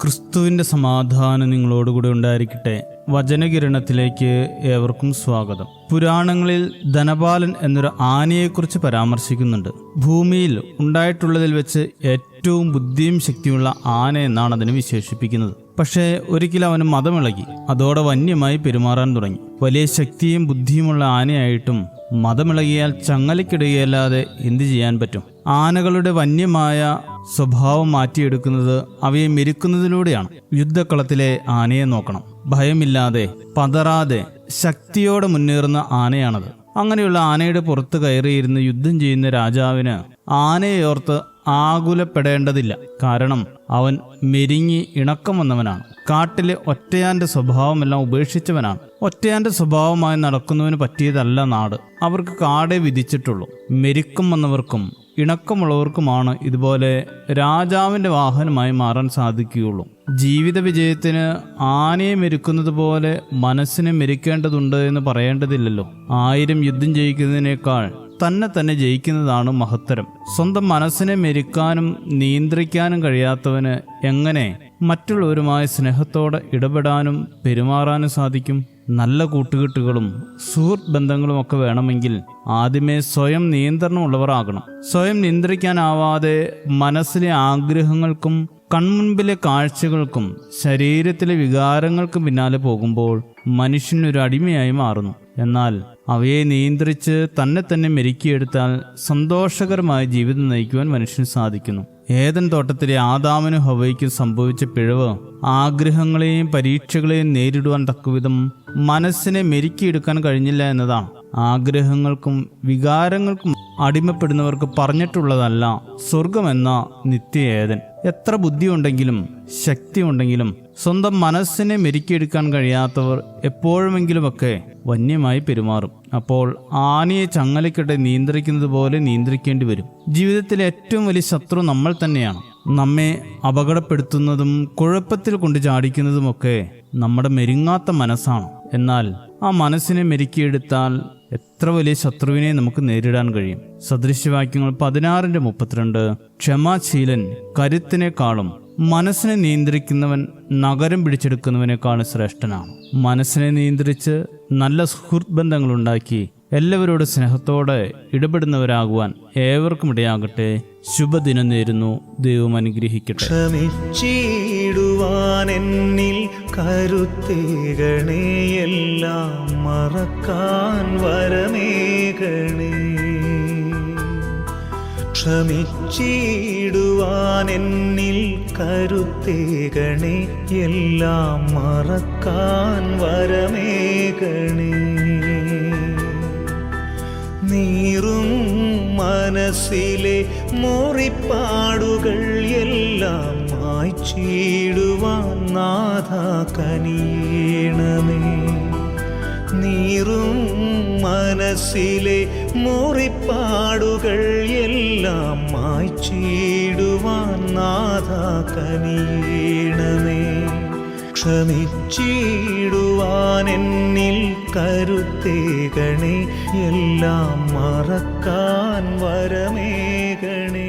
ക്രിസ്തുവിൻ്റെ സമാധാനം നിങ്ങളോടുകൂടി ഉണ്ടായിരിക്കട്ടെ. വചനകിരണത്തിലേക്ക് ഏവർക്കും സ്വാഗതം. പുരാണങ്ങളിൽ ധനപാലൻ എന്നൊരു ആനയെക്കുറിച്ച് പരാമർശിക്കുന്നുണ്ട്. ഭൂമിയിൽ ഉണ്ടായിട്ടുള്ളതിൽ വെച്ച് ഏറ്റവും ബുദ്ധിയും ശക്തിയുള്ള ആന എന്നാണ് അതിനെ വിശേഷിപ്പിക്കുന്നത്. പക്ഷേ ഒരിക്കലും അവന് മതമിളകി. അതോടെ വന്യമായി പെരുമാറാൻ തുടങ്ങി. വലിയ ശക്തിയും ബുദ്ധിയുമുള്ള ആനയായിട്ടും മതമിളകിയാൽ ചങ്ങലക്കിടുകയല്ലാതെ എന്തു ചെയ്യാൻ പറ്റും? ആനകളുടെ വന്യമായ സ്വഭാവം മാറ്റിയെടുക്കുന്നത് അവയെ മെരുക്കുന്നതിലൂടെയാണ്. യുദ്ധക്കളത്തിലെ ആനയെ നോക്കണം. ഭയമില്ലാതെ പതറാതെ ശക്തിയോടെ മുന്നേറുന്ന ആനയാണത്. അങ്ങനെയുള്ള ആനയുടെ പുറത്ത് കയറിയിരുന്ന് യുദ്ധം ചെയ്യുന്ന രാജാവിന് ആനയോർത്ത് ആകുലപ്പെടേണ്ടതില്ല. കാരണം അവൻ മെരിങ്ങി ഇണക്കം വന്നവനാണ്. കാട്ടിലെ ഒറ്റയാന്റെ സ്വഭാവമെല്ലാം ഉപേക്ഷിച്ചവനാണ്. ഒറ്റയാന്റെ സ്വഭാവമായി നടക്കുന്നവന് പറ്റിയതല്ല നാട്. അവർക്ക് കാടേ വിധിച്ചിട്ടുള്ളൂ. മെരുക്കം വന്നവർക്കും ഇണക്കമുള്ളവർക്കുമാണ് ഇതുപോലെ രാജാവിൻ്റെ വാഹനമായി മാറാൻ സാധിക്കുകയുള്ളൂ. ജീവിത വിജയത്തിന് ആനയെ മെരുക്കുന്നത് പോലെ മനസ്സിനെ മെരുക്കേണ്ടതുണ്ട് എന്ന് പറയേണ്ടതില്ലല്ലോ. 1000 യുദ്ധം ജയിക്കുന്നതിനേക്കാൾ തന്നെ ജയിക്കുന്നതാണ് മഹത്തരം. സ്വന്തം മനസ്സിനെ മെരുക്കാനും നിയന്ത്രിക്കാനും കഴിയാത്തവന് എങ്ങനെ മറ്റുള്ളവരുമായി സ്നേഹത്തോടെ ഇടപെടാനും പെരുമാറാനും സാധിക്കും? നല്ല കൂട്ടുകെട്ടുകളും സുഹൃത്ത് ബന്ധങ്ങളും ഒക്കെ വേണമെങ്കിൽ ആദ്യമേ സ്വയം നിയന്ത്രണമുള്ളവർ ആകണം. സ്വയം നിയന്ത്രിക്കാനാവാതെ മനസ്സിലെ ആഗ്രഹങ്ങൾക്കും കൺമുൻപിലെ കാഴ്ചകൾക്കും ശരീരത്തിലെ വികാരങ്ങൾക്കും പിന്നാലെ പോകുമ്പോൾ മനുഷ്യനൊരു അടിമയായി മാറുന്നു. എന്നാൽ അവയെ നിയന്ത്രിച്ച് തന്നെ മെരുക്കിയെടുത്താൽ സന്തോഷകരമായ ജീവിതം നയിക്കുവാൻ മനുഷ്യന് സാധിക്കുന്നു. ഏദൻ തോട്ടത്തിലെ ആദാമിനും ഹവ്വയ്ക്കും സംഭവിച്ച പിഴവ് ആഗ്രഹങ്ങളെയും പരീക്ഷകളെയും നേരിടുവാൻ തക്കവിധം മനസ്സിനെ മെരുക്കിയെടുക്കാൻ കഴിഞ്ഞില്ല എന്നതാണ്. ആഗ്രഹങ്ങൾക്കും വികാരങ്ങൾക്കും അടിമപ്പെടുന്നവർക്ക് പറഞ്ഞിട്ടുള്ളതല്ല സ്വർഗമെന്ന നിത്യ ഏദൻ. എത്ര ബുദ്ധിയുണ്ടെങ്കിലും ശക്തി ഉണ്ടെങ്കിലും സ്വന്തം മനസ്സിനെ മെരുക്കിയെടുക്കാൻ കഴിയാത്തവർ എപ്പോഴുമെങ്കിലുമൊക്കെ വന്യമായി പെരുമാറും. അപ്പോൾ ആനയെ ചങ്ങലയ്ക്കിടെ നിയന്ത്രിക്കുന്നത് പോലെ നിയന്ത്രിക്കേണ്ടി വരും. ജീവിതത്തിലെ ഏറ്റവും വലിയ ശത്രു നമ്മൾ തന്നെയാണ്. നമ്മെ അപകടപ്പെടുത്തുന്നതും കുഴപ്പത്തിൽ കൊണ്ട് ചാടിക്കുന്നതുമൊക്കെ നമ്മുടെ മെരുങ്ങാത്ത മനസ്സാണ്. എന്നാൽ ആ മനസ്സിനെ മെരുക്കിയെടുത്താൽ എത്ര വലിയ ശത്രുവിനെ നമുക്ക് നേരിടാൻ കഴിയും. സദൃശ്യവാക്യങ്ങൾ 16:32 ക്ഷമാശീലൻ കരുത്തിനേക്കാളും മനസ്സിനെ നിയന്ത്രിക്കുന്നവൻ നഗരം പിടിച്ചെടുക്കുന്നവനേക്കാളും ശ്രേഷ്ഠനാണ്. മനസ്സിനെ നിയന്ത്രിച്ച് നല്ല സുഹൃത്ത് ബന്ധങ്ങളുണ്ടാക്കി എല്ലാവരോടും സ്നേഹത്തോടെ ഇടപെടുന്നവരാകുവാൻ ഏവർക്കും ഇടയാകട്ടെ. ശുഭദിനം നേരുന്നു. ദൈവം അനുഗ്രഹിക്കട്ടെ. ക്ഷമിച്ചിടുവാൻ എന്നിൽ കരുത്തേകണേ, എല്ലാം മറക്കാൻ വരമേകണേ. ക്ഷമിച്ചിടുവാൻ എന്നിൽ കരുത്തേകണേ, എല്ലാം മറക്കാൻ വരമേകണേ. നീറും മനസ്സിലെ മുറിപ്പാടുകൾ എല്ലാം മായ്ച്ചിടുവാൻ നാഥാ കനിയണമേ. നീറും മനസ്സിലെ മുറിപ്പാടുകൾ എല്ലാം മായ്ച്ചിടുവാൻ നാഥാ കനിയണമേ. ക്ഷമിച്ചിടുവാൻ എന്നിൽ കരുത്തേകണേ, എല്ലാം മറക്കാൻ വരമേകണേ.